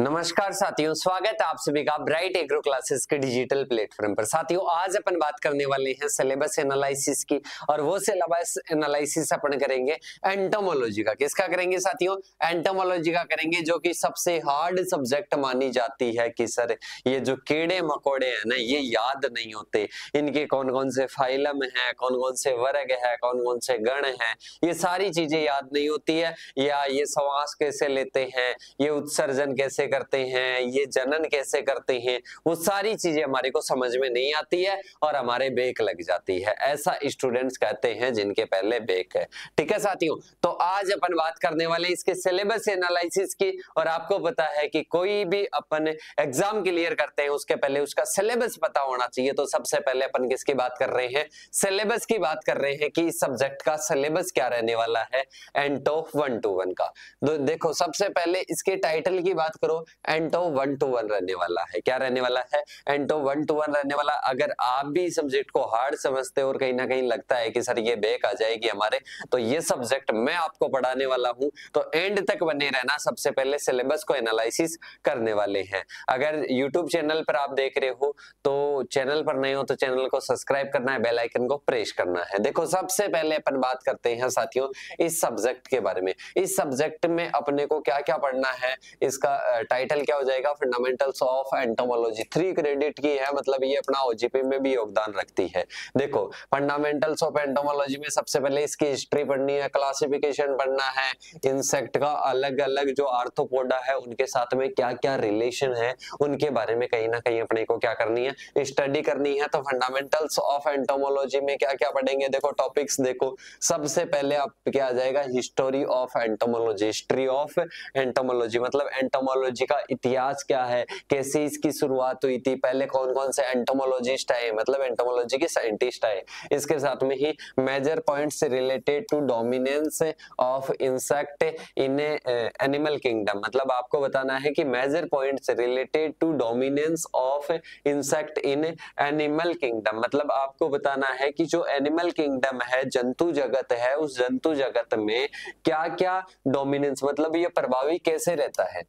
नमस्कार साथियों, स्वागत है आप सभी का ब्राइट एग्रो क्लासेस के डिजिटल प्लेटफॉर्म पर। साथियों, आज अपन बात करने वाले हैं सिलेबस एनालिसिस की, और वो सिलेबस एनालिसिस अपन करेंगे एंटोमोलॉजी का। किसका करेंगे साथियों? एंटोमोलॉजी का करेंगे, जो कि सबसे हार्ड सब्जेक्ट मानी जाती है कि सर ये जो कीड़े मकोड़े हैं ना, ये याद नहीं होते, इनके कौन कौन से फाइलम है, कौन कौन से वर्ग है, कौन कौन से गण है, ये सारी चीजें याद नहीं होती है। या ये श्वास कैसे लेते हैं, ये उत्सर्जन कैसे करते हैं, ये जनन कैसे करते हैं, वो सारी चीजें हमारे को समझ में नहीं आती है और हमारे बेक लग जाती है। ऐसा स्टूडेंट्स कहते हैं जिनके पहले बेक है। ठीक है साथियों, तो आज अपन बात करने वाले इसके सिलेबस एनालिसिस की। और आपको पता है कि कोई भी अपन एग्जाम क्लियर करते हैं उसके पहले उसका सिलेबस पता होना चाहिए। तो सबसे पहले अपन किसकी बात कर रहे हैं? सिलेबस की बात कर रहे हैं कि इस सब्जेक्ट का सिलेबस क्या रहने वाला है एंटो 1-1 का। देखो, सबसे पहले इसके टाइटल की बात करो, एंटो 1-1 रहने वाला है। क्या रहने वाला है? एंटो 1-1 रहने वाला। अगर आप भी सब्जेक्ट को हार्ड समझते हो और कहीं ना कहीं लगता है कि सर ये बैक आ जाएगी हमारे, तो ये सब्जेक्ट मैं आपको पढ़ाने वाला हूं, तो एंड तक बने रहना। सबसे पहले सिलेबस को एनालिसिस करने वाले हैं। अगर यूट्यूब चैनल पर आप देख रहे हो तो चैनल पर नए हो तो चैनल को सब्सक्राइब करना है, बेल आइकन को प्रेस करना है। देखो, सबसे पहले अपन बात करते हैं साथियों इस सब्जेक्ट के बारे में। इस सब्जेक्ट में अपने को क्या क्या पढ़ना है, इसका टाइटल क्या हो जाएगा? Fundamentals of entomology. 3 क्रेडिट की है, मतलब ये अपना ओजीपी में भी योगदान रखती है। देखो, फंडामेंटल्स ऑफ एंटोमोलॉजी में सबसे पहले इसकी हिस्ट्री पढ़नी है, क्लासिफिकेशन पढ़ना है, इंसेक्ट का अलग अलग जो आर्थ्रोपोडा है उनके साथ में क्या क्या रिलेशन है, उनके बारे में कहीं ना कहीं अपने को क्या करनी है, स्टडी करनी है। तो फंडामेंटल्स ऑफ एंटोमोलॉजी में क्या क्या पढ़ेंगे? देखो टॉपिक्स, देखो सबसे पहले आप क्या आ जाएगा? History of entomology. History of entomology मतलब एंटोमोलॉजी का इतिहास क्या है, कैसे इसकी शुरुआत हुई थी, पहले कौन कौन से एंटोमोलॉजिस्ट आए, मतलब एंटोमोलॉजी के साइंटिस्ट आए। इसके साथ में ही major points related to dominance of insect in animal kingdom, मतलब आपको बताना है कि major points related to dominance of insect in animal kingdom, मतलब आपको बताना है कि जो एनिमल किंगडम है, जंतु जगत है, उस जंतु जगत में क्या क्या डोमिनेंस, मतलब ये प्रभावी कैसे रहता है,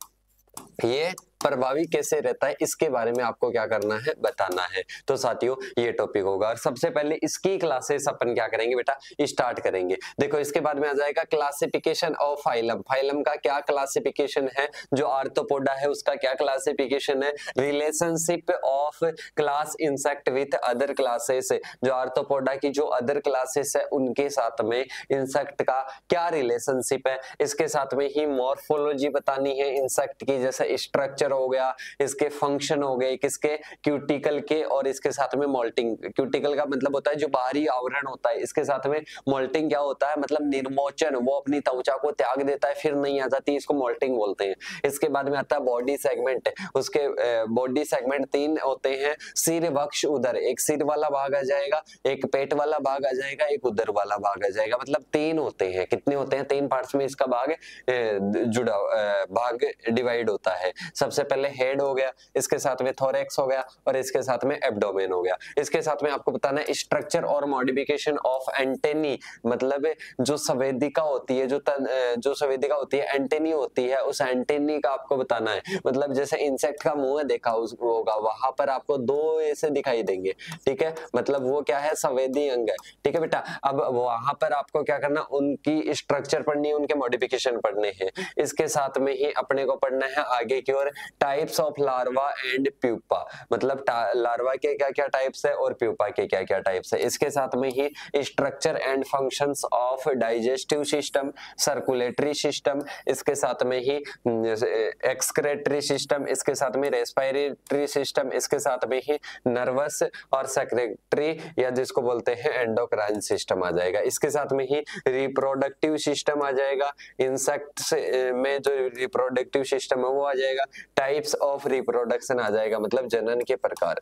ये प्रभावी कैसे रहता है, इसके बारे में आपको क्या करना है, बताना है। तो साथियों ये टॉपिक होगा। और सबसे पहले इसकी क्लासेस अपन क्या करेंगे बेटा, स्टार्ट करेंगे। देखो, इसके बाद में आ जाएगा क्लासिफिकेशन ऑफ फाइलम। फाइलम का क्या क्लासिफिकेशन है, जो आर्थ्रोपोडा है उसका क्या क्लासिफिकेशन है, relationship of class insect with other classes, जो आर्थ्रोपोडा की जो अदर क्लासेस है उनके साथ में इंसेक्ट का क्या रिलेशनशिप है। इसके साथ में ही मॉर्फोलॉजी बतानी है इंसेक्ट की, जैसे स्ट्रक्चर हो गया, इसके फंक्शन हो गए किसके, क्यूटिकल के, और इसके साथ में मोल्टिंग। क्यूटिकल का मतलब होता है जो बाहरी आवरण होता है, इसके साथ में मोल्टिंग क्या होता है, मतलब निर्मोचन, वो अपनी त्वचा को त्याग देता है फिर नहीं आ जाती, इसको मोल्टिंग बोलते हैं। इसके बाद में आता है बॉडी सेगमेंट। उसके बॉडी सेगमेंट 3 होते हैं, सिर, वक्ष, उदर। एक सिर वाला भाग आ जाएगा, एक पेट वाला भाग आ जाएगा, एक उदर वाला भाग आ जाएगा, मतलब 3 होते हैं। कितने होते हैं? 3 पार्ट्स में इसका भाग जुड़ा भाग डिवाइड होता है। सबसे पहले हेड हो गया, इसके साथ में थोरैक्स हो गया, और इसके साथ में एब्डोमेन हो गया। इसके साथ में आपको बताना है स्ट्रक्चर और मॉडिफिकेशन ऑफ एंटेनी, मतलब जो संवेदिका होती है, जो संवेदिका होती है, एंटेनी होती है, उस एंटेनी का आपको बताना है। मतलब जैसे इंसेक्ट का मुंह देखा होगा, वहां पर आपको 2 ऐसे दिखाई देंगे, ठीक है, मतलब वो क्या है, संवेदी अंग है। ठीक है बेटा, अब वहां पर आपको क्या करना, उनकी स्ट्रक्चर पढ़नी है, उनके मॉडिफिकेशन पढ़ने हैं। इसके साथ में ही अपने को पढ़ना है आगे की ओर types of larva and pupa, मतलब लार्वा के क्या क्या टाइप्स है और प्यूपा के क्या क्या टाइप्स है। इसके साथ में ही structure and functions of digestive system, circulatory system, इसके साथ में ही एक्सक्रेटरी सिस्टम, इसके साथ में रेस्पिरेटरी सिस्टम, इसके साथ में ही नर्वस और सेक्रेटरी या जिसको बोलते हैं एंडोक्राइन सिस्टम आ जाएगा। इसके साथ में ही रिप्रोडक्टिव सिस्टम आ जाएगा, इंसेक्ट्स में जो रिप्रोडक्टिव सिस्टम है वो आ जाएगा, टाइप्स ऑफ रिप्रोडक्शन आ जाएगा, मतलब जनन के प्रकार।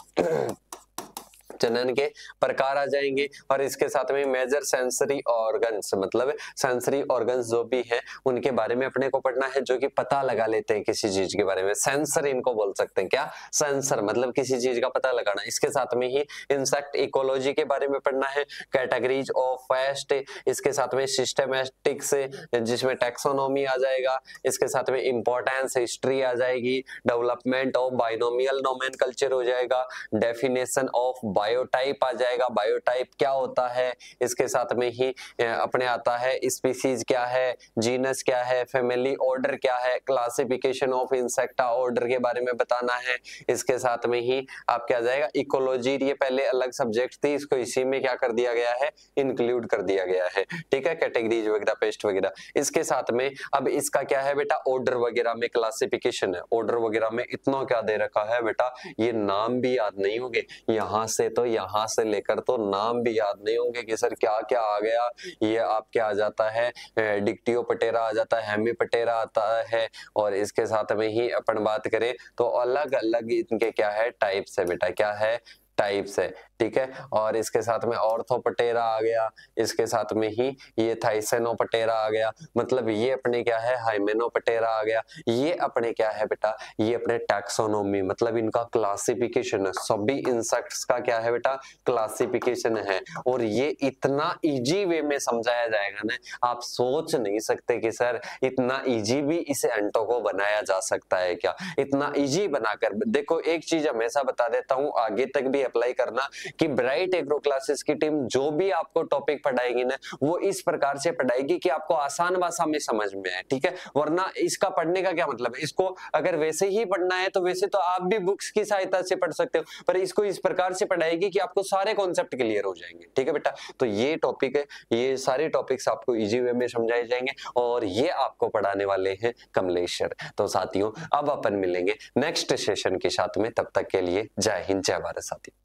जनन के प्रकार आ जाएंगे और इसके साथ में मेजर सेंसरी ऑर्गन्स, मतलब सेंसरी ऑर्गन्स जो भी हैं उनके बारे में अपने को पढ़ना है, जो कि पता लगा लेते हैं किसी चीज के बारे में। सेंसर इनको बोल सकते हैं, क्या सेंसर मतलब किसी चीज का पता लगाना। इसके साथ में ही इंसेक्ट इकोलॉजी के बारे में पढ़ना है, कैटेगरीज ऑफ पेस्ट, इसके साथ में सिस्टमैटिक्स जिसमें टैक्सोनॉमी आ जाएगा, इसके साथ में इंपॉर्टेंस हिस्ट्री आ जाएगी, डेवलपमेंट ऑफ बाइनोमियल नोमेनकल्चर हो जाएगा, डेफिनेशन ऑफ बायोटाइप आ जाएगा, बायोटाइप क्या होता है, इसके साथ में ही अपने आता है स्पीसीज क्या है, जीनस क्या है, फैमिली ऑर्डर क्या है, क्लासिफिकेशन ऑफ इंसेक्टा ऑर्डर के बारे में बताना है। इसके साथ में ही आप क्या जाएगा इकोलॉजी, ये पहले अलग सब्जेक्ट थी, इसको इसी में क्या कर दिया गया है, इंक्लूड कर दिया गया है, ठीक है, कैटेगरीज वगैरह पेस्ट वगैरह। इसके साथ में अब इसका क्या है बेटा, ऑर्डर वगैरह में क्लासिफिकेशन है, ऑर्डर वगैरह में इतना क्या दे रखा है बेटा, ये नाम भी याद नहीं होंगे, यहाँ से तो यहाँ से लेकर तो नाम भी याद नहीं होंगे कि सर क्या क्या आ गया। ये आपके आ जाता है डिक्टियोपटेरा आ जाता है, हेमीपटेरा आता है, और इसके साथ में ही अपन बात करें तो अलग अलग इनके क्या है टाइप्स है बेटा, क्या है टाइप्स है, ठीक है। और इसके साथ में ऑर्थोपटेरा आ गया, इसके साथ में ही ये थाइसेनोपटेरा आ गया, मतलब ये अपने क्या है हाइमेनोपटेरा आ गया। ये अपने क्या है बेटा, ये अपने टैक्सोनॉमी मतलब इनका क्लासिफिकेशन है, सभी इंसेक्ट्स का क्या है बेटा क्लासिफिकेशन है। और ये इतना इजी वे में समझाया जाएगा ना, आप सोच नहीं सकते कि सर इतना इजी भी इसे एंटो को बनाया जा सकता है क्या। इतना इजी बनाकर देखो, एक चीज हमेशा बता देता हूं, आगे तक भी अप्लाई करना कि ब्राइट एग्रो क्लासेस की टीम जो भी आपको टॉपिक पढ़ाएगी ना, वो इस प्रकार से पढ़ाएगी कि आपको आसान भाषा में समझ में आए, ठीक है। वरना इसका पढ़ने का क्या मतलब है, इसको अगर वैसे ही पढ़ना है तो वैसे तो आप भी बुक्स की सहायता से पढ़ सकते हो, पर इसको इस प्रकार से पढ़ाएगी कि आपको सारे कॉन्सेप्ट क्लियर हो जाएंगे, ठीक है बेटा। तो ये टॉपिक है, ये सारे टॉपिक्स आपको इजी वे में समझाए जाएंगे और ये आपको पढ़ाने वाले हैं कमलेश सर। तो साथियों अब अपन मिलेंगे नेक्स्ट सेशन के साथ में, तब तक के लिए जय हिंद जय भारत साथियों।